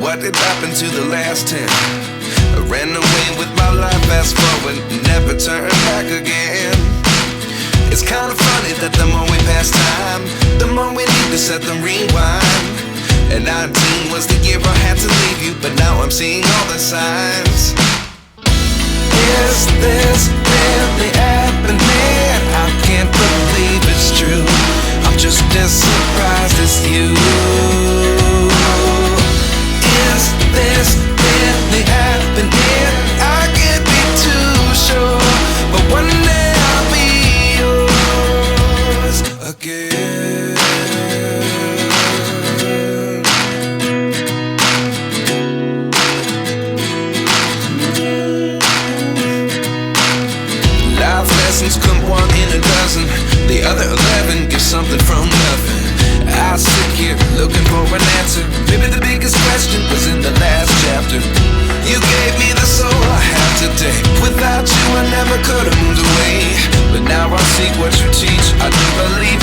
what did happen to the last 10? I ran away with my life, fast forward, never turn back again. It's kinda funny that the more we pass time, the more we need to set the rewind. And 19 was the year I had to leave you, but now I'm seeing all the signs. Is this really happening? I can't believe it's true. I'm just as surprised as you. Is this really happening? I can't be too sure, but one day I'll be yours again. Life lessons come one in a dozen. The other 11 give something from nothing. I sit here looking for an answer. Maybe the biggest question was in the last chapter. You gave me the soul I have today. Without you I never could have moved away. But now I see what you teach. I do believe